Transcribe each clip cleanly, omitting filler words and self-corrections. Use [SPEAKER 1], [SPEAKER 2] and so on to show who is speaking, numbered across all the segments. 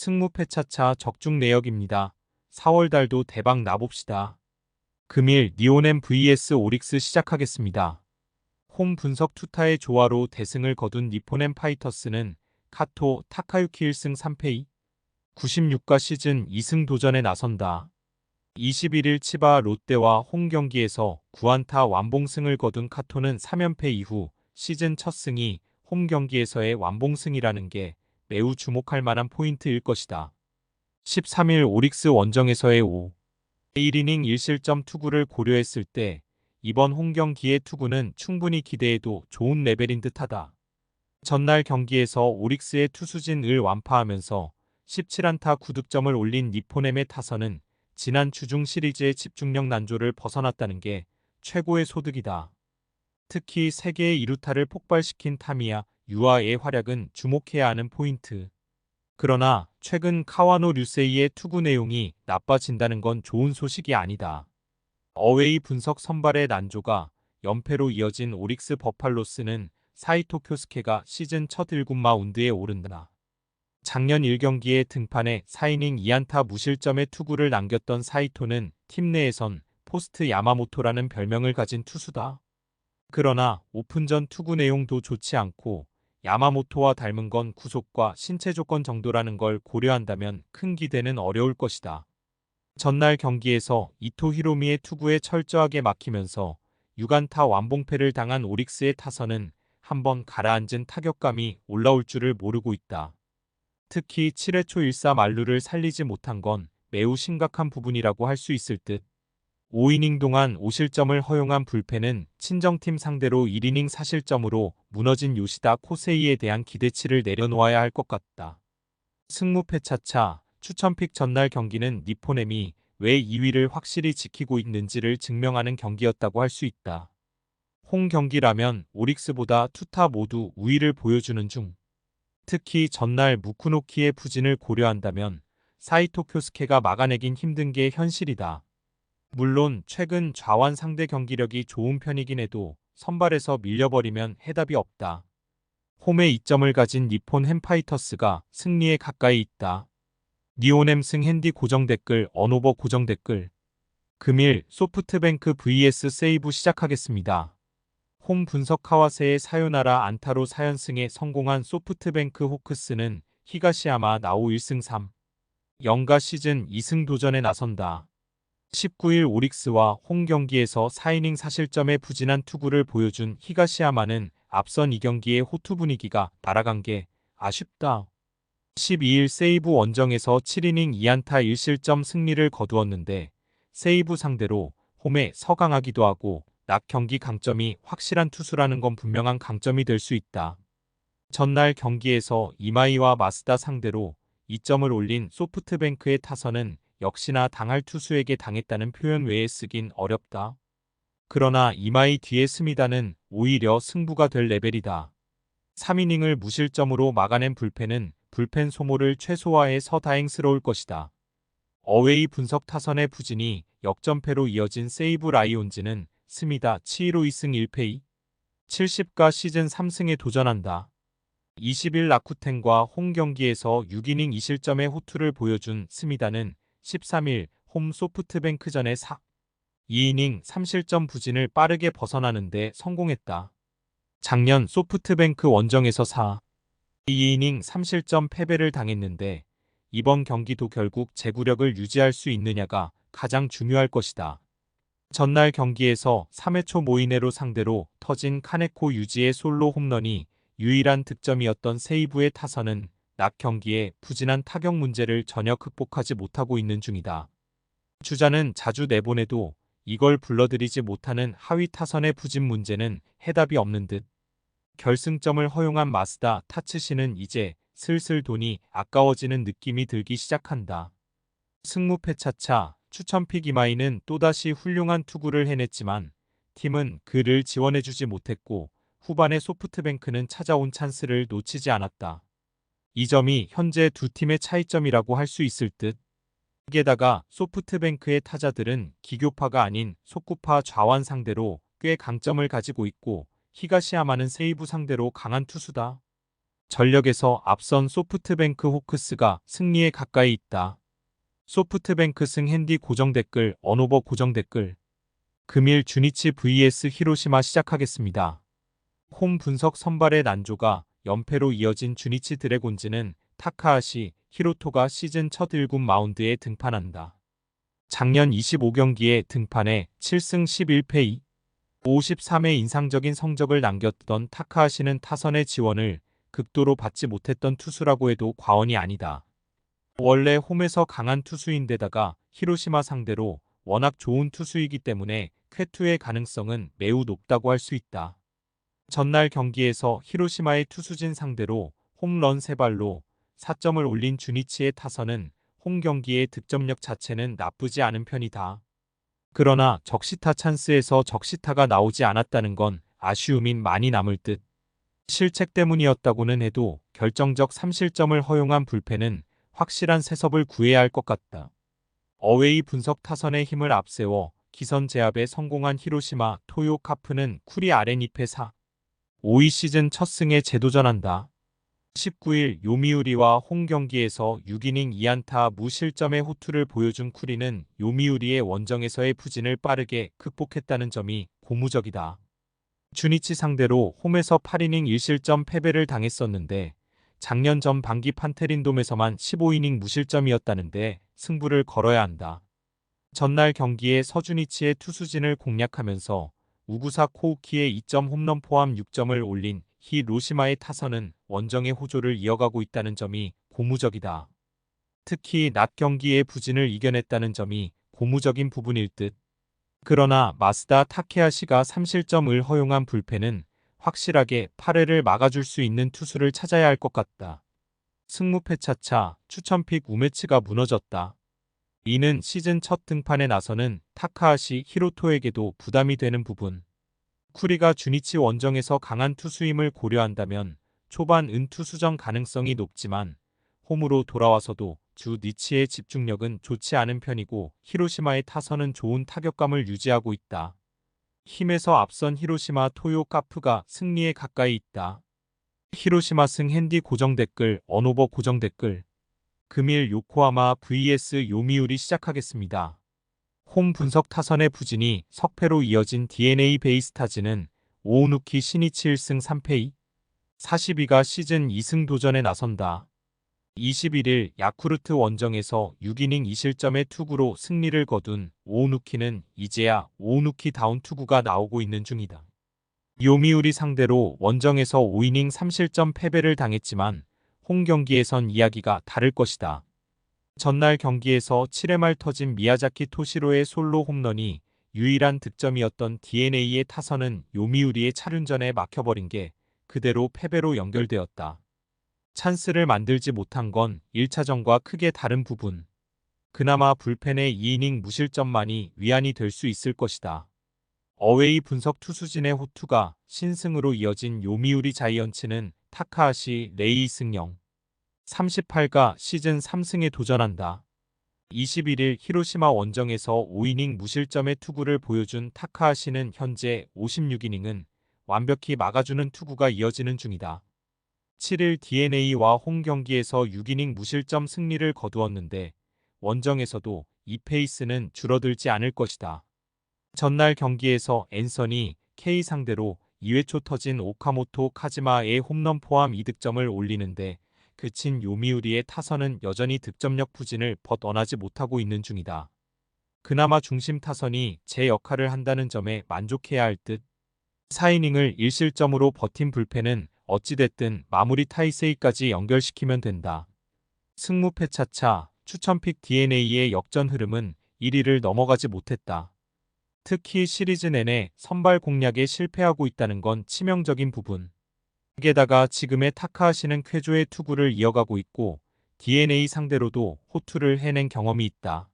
[SPEAKER 1] 승무패차차 적중 내역입니다. 4월달도 대박 나봅시다. 금일 니오넴 vs 오릭스 시작하겠습니다. 홈 분석 투타의 조화로 대승을 거둔 니포넴 파이터스는 카토 타카유키 1승 3패 96가 시즌 2승 도전에 나선다. 21일 치바 롯데와 홈 경기에서 9안타 완봉승을 거둔 카토는 3연패 이후 시즌 첫 승이 홈 경기에서의 완봉승이라는 게 매우 주목할 만한 포인트일 것이다. 13일 오릭스 원정에서의 1이닝 1실점 투구를 고려했을 때 이번 홈 경기의 투구는 충분히 기대해도 좋은 레벨인 듯하다. 전날 경기에서 오릭스의 투수진을 완파하면서 17안타 9득점을 올린 니포넴의 타선은 지난 주중 시리즈의 집중력 난조를 벗어났다는 게 최고의 소득이다. 특히 3개의 2루타를 폭발시킨 타미야 유아의 활약은 주목해야 하는 포인트. 그러나 최근 카와노 류세이의 투구 내용이 나빠진다는 건 좋은 소식이 아니다. 어웨이 분석 선발의 난조가 연패로 이어진 오릭스 버팔로스는 사이토 쿄스케가 시즌 첫 7마운드에 오른다. 작년 1경기에 등판해 4이닝 2안타 무실점의 투구를 남겼던 사이토는 팀 내에선 포스트 야마모토라는 별명을 가진 투수다. 그러나 오픈전 투구 내용도 좋지 않고 야마모토와 닮은 건 구속과 신체 조건 정도라는 걸 고려한다면 큰 기대는 어려울 것이다. 전날 경기에서 이토 히로미의 투구에 철저하게 막히면서 6안타 완봉패를 당한 오릭스의 타선은 한번 가라앉은 타격감이 올라올 줄을 모르고 있다. 특히 7회 초 1사 만루를 살리지 못한 건 매우 심각한 부분이라고 할 수 있을 듯. 5이닝 동안 5실점을 허용한 불펜은 친정팀 상대로 1이닝 4실점으로 무너진 요시다 코세이에 대한 기대치를 내려놓아야 할 것 같다. 승무패차차 추천픽 전날 경기는 니포넴이 왜 2위를 확실히 지키고 있는지를 증명하는 경기였다고 할 수 있다. 홈 경기라면 오릭스보다 투타 모두 우위를 보여주는 중. 특히 전날 무쿠노키의 부진을 고려한다면 사이토 쿄스케가 막아내긴 힘든 게 현실이다. 물론 최근 좌완 상대 경기력이 좋은 편이긴 해도 선발에서 밀려버리면 해답이 없다. 홈에 이점을 가진 니폰 햄파이터스가 승리에 가까이 있다. 니오넴 승 핸디 고정 댓글 언오버 고정 댓글 금일 소프트뱅크 vs 세이브 시작하겠습니다. 홈 분석 카와세의 사요나라 안타로 4연승에 성공한 소프트뱅크 호크스는 히가시야마 나오 1승 3 0가 시즌 2승 도전에 나선다. 19일 오릭스와 홈 경기에서 4이닝 4실점의 부진한 투구를 보여준 히가시야마는 앞선 2경기의 호투 분위기가 날아간 게 아쉽다. 12일 세이브 원정에서 7이닝 2안타 1실점 승리를 거두었는데 세이브 상대로 홈에 서강하기도 하고 낮 경기 강점이 확실한 투수라는 건 분명한 강점이 될 수 있다. 전날 경기에서 이마이와 마스다 상대로 2점을 올린 소프트뱅크의 타선은 역시나 당할 투수에게 당했다는 표현 외에 쓰긴 어렵다. 그러나 이마이 뒤에 스미다는 오히려 승부가 될 레벨이다. 3이닝을 무실점으로 막아낸 불펜은 불펜 소모를 최소화해서 다행스러울 것이다. 어웨이 분석 타선의 부진이 역전패로 이어진 세이브 라이온즈는 스미다 7로 2승 1패 70가 시즌 3승에 도전한다. 20일 라쿠텐과 홈 경기에서 6이닝 2실점의 호투를 보여준 스미다는 13일 홈 소프트뱅크전에 2이닝 3실점 부진을 빠르게 벗어나는데 성공했다. 작년 소프트뱅크 원정에서 2이닝 3실점 패배를 당했는데 이번 경기도 결국 제구력을 유지할 수 있느냐가 가장 중요할 것이다. 전날 경기에서 3회 초 모이네로 상대로 터진 카네코 유지의 솔로 홈런이 유일한 득점이었던 세이브의 타선은 낮 경기에 부진한 타격 문제를 전혀 극복하지 못하고 있는 중이다. 주자는 자주 내보내도 이걸 불러들이지 못하는 하위 타선의 부진 문제는 해답이 없는 듯. 결승점을 허용한 마스다 타츠시는 이제 슬슬 돈이 아까워지는 느낌이 들기 시작한다. 승무패차차 추천픽 이마이는 또다시 훌륭한 투구를 해냈지만 팀은 그를 지원해주지 못했고 후반에 소프트뱅크는 찾아온 찬스를 놓치지 않았다. 이 점이 현재 두 팀의 차이점이라고 할 수 있을 듯. 게다가 소프트뱅크의 타자들은 기교파가 아닌 속구파 좌완 상대로 꽤 강점을 가지고 있고 히가시야마는 세이브 상대로 강한 투수다. 전력에서 앞선 소프트뱅크 호크스가 승리에 가까이 있다. 소프트뱅크 승 핸디 고정 댓글 언오버 고정 댓글. 금일 주니치 vs 히로시마 시작하겠습니다. 홈 분석 선발의 난조가 연패로 이어진 주니치 드래곤즈는 타카하시, 히로토가 시즌 첫 1군 마운드에 등판한다. 작년 25경기에 등판해 7승 11패 53의 인상적인 성적을 남겼던 타카하시는 타선의 지원을 극도로 받지 못했던 투수라고 해도 과언이 아니다. 원래 홈에서 강한 투수인데다가 히로시마 상대로 워낙 좋은 투수이기 때문에 쾌투의 가능성은 매우 높다고 할 수 있다. 전날 경기에서 히로시마의 투수진 상대로 홈런 3발로 4점을 올린 주니치의 타선은 홈 경기의 득점력 자체는 나쁘지 않은 편이다. 그러나 적시타 찬스에서 적시타가 나오지 않았다는 건 아쉬움인 많이 남을 듯. 실책 때문이었다고는 해도 결정적 3실점을 허용한 불펜은 확실한 새섭을 구해야 할 것 같다. 어웨이 분석 타선의 힘을 앞세워 기선 제압에 성공한 히로시마 토요 카프는 쿠리 아랫잎에 5위 시즌 첫 승에 재도전한다. 19일 요미우리와 홈 경기에서 6이닝 2안타 무실점의 호투를 보여준 쿠리는 요미우리의 원정에서의 부진을 빠르게 극복했다는 점이 고무적이다. 주니치 상대로 홈에서 8이닝 1실점 패배를 당했었는데 작년 전반기 판테린돔에서만 15이닝 무실점이었다는데 승부를 걸어야 한다. 전날 경기에 서주니치의 투수진을 공략하면서 우구사 코우키의 2점 홈런 포함 6점을 올린 히로시마의 타선은 원정의 호조를 이어가고 있다는 점이 고무적이다. 특히 낮 경기의 부진을 이겨냈다는 점이 고무적인 부분일 듯. 그러나 마스다 타케하시가 3실점을 허용한 불펜은 확실하게 8회를 막아줄 수 있는 투수를 찾아야 할 것 같다. 승무패 차차 추천픽 우메츠가 무너졌다. 이는 시즌 첫 등판에 나서는 타카하시 히로토에게도 부담이 되는 부분. 쿠리가 주니치 원정에서 강한 투수임을 고려한다면 초반 은투 수정 가능성이 높지만 홈으로 돌아와서도 주 니치의 집중력은 좋지 않은 편이고 히로시마의 타선은 좋은 타격감을 유지하고 있다. 힘에서 앞선 히로시마 토요 카프가 승리에 가까이 있다. 히로시마 승 핸디 고정 댓글 언오버 고정 댓글. 금일 요코하마 vs 요미우리 시작하겠습니다. 홈 분석 타선의 부진이 석패로 이어진 DNA 베이스타즈는 오우누키 시니치 1승 3패 42가 시즌 2승 도전에 나선다. 21일 야쿠르트 원정에서 6이닝 2실점의 투구로 승리를 거둔 오우누키는 이제야 오우누키다운 투구가 나오고 있는 중이다. 요미우리 상대로 원정에서 5이닝 3실점 패배를 당했지만 홈 경기에선 이야기가 다를 것이다. 전날 경기에서 7회 말 터진 미야자키 토시로의 솔로 홈런이 유일한 득점이었던 DNA의 타선은 요미우리의 차륜전에 막혀버린 게 그대로 패배로 연결되었다. 찬스를 만들지 못한 건 1차전과 크게 다른 부분. 그나마 불펜의 2이닝 무실점만이 위안이 될 수 있을 것이다. 어웨이 분석 투수진의 호투가 신승으로 이어진 요미우리 자이언츠는 타카하시 레이 승영 38가 시즌 3승에 도전한다. 21일 히로시마 원정에서 5이닝 무실점의 투구를 보여준 타카하시는 현재 56이닝은 완벽히 막아주는 투구가 이어지는 중이다. 7일 DNA와 홈 경기에서 6이닝 무실점 승리를 거두었는데 원정에서도 이 페이스는 줄어들지 않을 것이다. 전날 경기에서 앤서니 K 상대로 2회 초 터진 오카모토 카즈마의 홈런 포함 2득점을 올리는데 그친 요미우리의 타선은 여전히 득점력 부진을 벗어나지 못하고 있는 중이다. 그나마 중심 타선이 제 역할을 한다는 점에 만족해야 할 듯. 4이닝을 1실점으로 버틴 불펜은 어찌됐든 마무리 타이세이까지 연결시키면 된다. 승무패 차차 추천픽 DNA의 역전 흐름은 1위를 넘어가지 못했다. 특히 시리즈 내내 선발 공략에 실패하고 있다는 건 치명적인 부분. 게다가 지금의 타카하시는 쾌조의 투구를 이어가고 있고 DNA 상대로도 호투를 해낸 경험이 있다.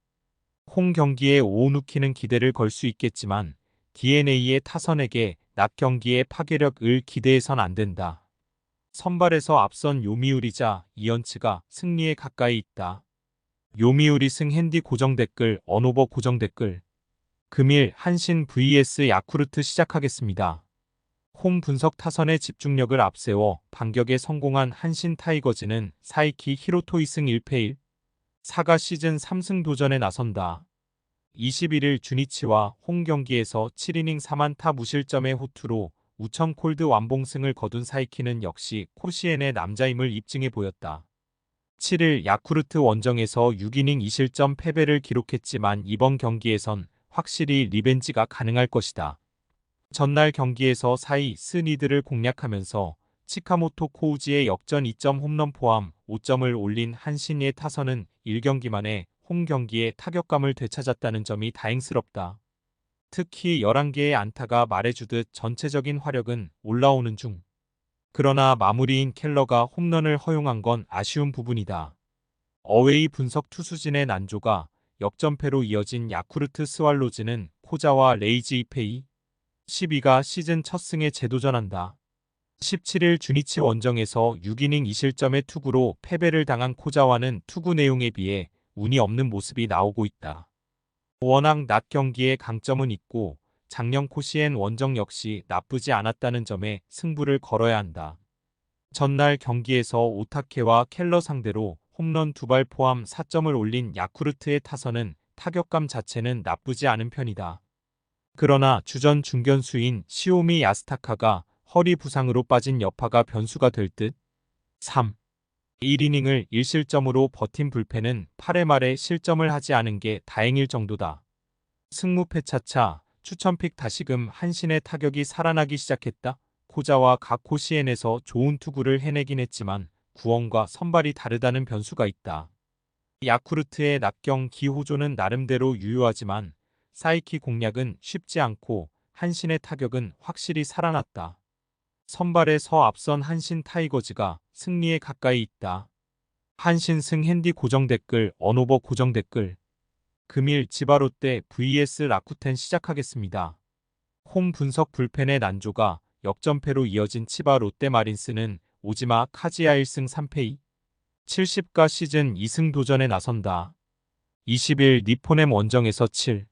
[SPEAKER 1] 홈 경기에 오우누키는 기대를 걸 수 있겠지만 DNA의 타선에게 낮 경기의 파괴력을 기대해선 안 된다. 선발에서 앞선 요미우리자 이언츠가 승리에 가까이 있다. 요미우리 승 핸디 고정 댓글 언오버 고정 댓글. 금일 한신 vs 야쿠르트 시작하겠습니다. 홈 분석 타선의 집중력을 앞세워 반격에 성공한 한신 타이거즈는 사이키 히로토 2승 1패 1, 4가 시즌 3승 도전에 나선다. 21일 주니치와 홈 경기에서 7이닝 4안타 무실점의 호투로 우천 콜드 완봉승을 거둔 사이키는 역시 코시엔의 남자임을 입증해 보였다. 7일 야쿠르트 원정에서 6이닝 2실점 패배를 기록했지만 이번 경기에선 확실히 리벤지가 가능할 것이다. 전날 경기에서 사이 스니드를 공략하면서 치카모토 코우지의 역전 2점 홈런 포함 5점을 올린 한신의 타선은 1경기 만에 홈 경기에 타격감을 되찾았다는 점이 다행스럽다. 특히 11개의 안타가 말해주듯 전체적인 화력은 올라오는 중. 그러나 마무리인 켈러가 홈런을 허용한 건 아쉬운 부분이다. 어웨이 분석 투수진의 난조가 역전패로 이어진 야쿠르트 스왈로즈는 코자와 레이즈 2패 12가 시즌 첫 승에 재도전한다. 17일 주니치 원정에서 6이닝 2실점의 투구로 패배를 당한 코자와는 투구 내용에 비해 운이 없는 모습이 나오고 있다. 워낙 낮 경기에 강점은 있고 작년 코시엔 원정 역시 나쁘지 않았다는 점에 승부를 걸어야 한다. 전날 경기에서 오타케와 켈러 상대로 홈런 2발 포함 4점을 올린 야쿠르트의 타선은 타격감 자체는 나쁘지 않은 편이다. 그러나 주전 중견수인 시오미 야스타카가 허리 부상으로 빠진 여파가 변수가 될 듯. 3. 1이닝을 1실점으로 버틴 불펜은 8회 말에 실점을 하지 않은 게 다행일 정도다. 승무패 차차 추천픽 다시금 한신의 타격이 살아나기 시작했다. 코자와 각 코시엔에서 좋은 투구를 해내긴 했지만 구원과 선발이 다르다는 변수가 있다. 야쿠르트의 낙경 기호조는 나름대로 유효하지만 사이키 공략은 쉽지 않고 한신의 타격은 확실히 살아났다. 선발에서 앞선 한신 타이거즈가 승리에 가까이 있다. 한신 승 핸디 고정 댓글 언오버 고정 댓글 금일 지바롯데 vs 라쿠텐 시작하겠습니다. 홈 분석 불펜의 난조가 역전패로 이어진 치바 롯데마린스는 오지마 카지야 1승 3패 2, 70가 시즌 2승 도전에 나선다. 20일 니포넴 원정에서 7,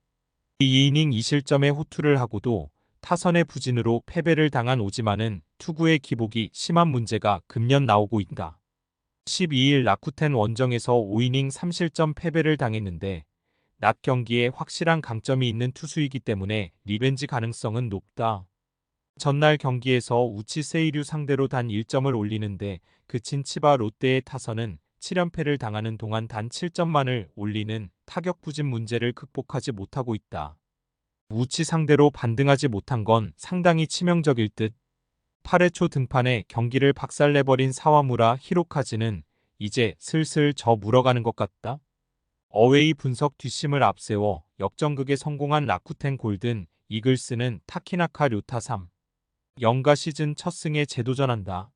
[SPEAKER 1] 2이닝 2실점의 호투를 하고도 타선의 부진으로 패배를 당한 오지마는 투구의 기복이 심한 문제가 금년 나오고 있다. 12일 라쿠텐 원정에서 5이닝 3실점 패배를 당했는데 낮 경기에 확실한 강점이 있는 투수이기 때문에 리벤지 가능성은 높다. 전날 경기에서 우치 세이류 상대로 단 1점을 올리는데 그친 치바 롯데의 타선은 7연패를 당하는 동안 단 7점만을 올리는 타격 부진 문제를 극복하지 못하고 있다. 우치 상대로 반등하지 못한 건 상당히 치명적일 듯. 8회 초 등판에 경기를 박살내버린 사와무라 히로카즈는 이제 슬슬 저 물어가는 것 같다. 어웨이 분석 뒷심을 앞세워 역전극에 성공한 라쿠텐 골든 이글스는 타키나카 료타 3, 0가 시즌 첫 승에 재도전한다.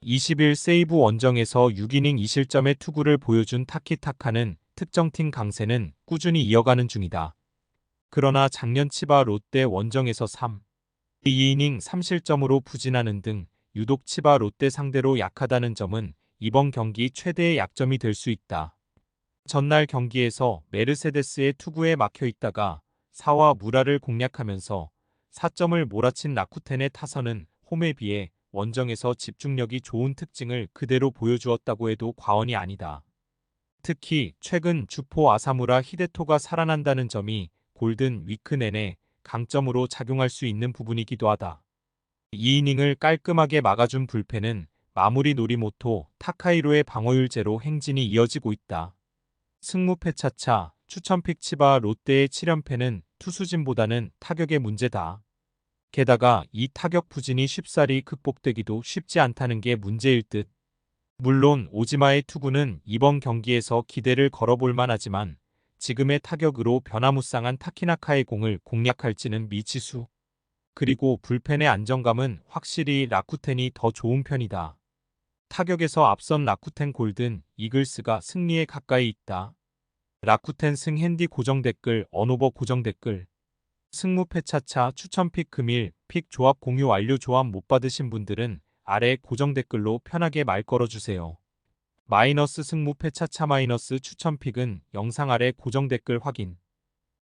[SPEAKER 1] 20일 세이브 원정에서 6이닝 2실점의 투구를 보여준 타키타카는 특정팀 강세는 꾸준히 이어가는 중이다. 그러나 작년 치바 롯데 원정에서 3, 2이닝 3실점으로 부진하는 등 유독 치바 롯데 상대로 약하다는 점은 이번 경기 최대의 약점이 될 수 있다. 전날 경기에서 메르세데스의 투구에 막혀 있다가 사와 무라를 공략하면서 4점을 몰아친 라쿠텐의 타선은 홈에 비해 원정에서 집중력이 좋은 특징을 그대로 보여주었다고 해도 과언이 아니다. 특히 최근 주포 아사무라 히데토가 살아난다는 점이 골든 위크 내내 강점으로 작용할 수 있는 부분이기도 하다. 2이닝을 깔끔하게 막아준 불펜은 마무리 노리모토 타카이로의 방어율제로 행진이 이어지고 있다. 승무패 차차 추천픽 치바 롯데의 7연패는 투수진보다는 타격의 문제다. 게다가 이 타격 부진이 쉽사리 극복되기도 쉽지 않다는 게 문제일 듯. 물론 오지마의 투구는 이번 경기에서 기대를 걸어볼 만하지만 지금의 타격으로 변화무쌍한 타키나카의 공을 공략할지는 미지수. 그리고 불펜의 안정감은 확실히 라쿠텐이 더 좋은 편이다. 타격에서 앞선 라쿠텐 골든 이글스가 승리에 가까이 있다. 라쿠텐 승 핸디 고정 댓글 언오버 고정 댓글 승무패 차차 추천픽 금일 픽 조합 공유 완료. 조합 못 받으신 분들은 아래 고정 댓글로 편하게 말 걸어주세요. 마이너스 승무패 차차 마이너스 추천픽은 영상 아래 고정 댓글 확인.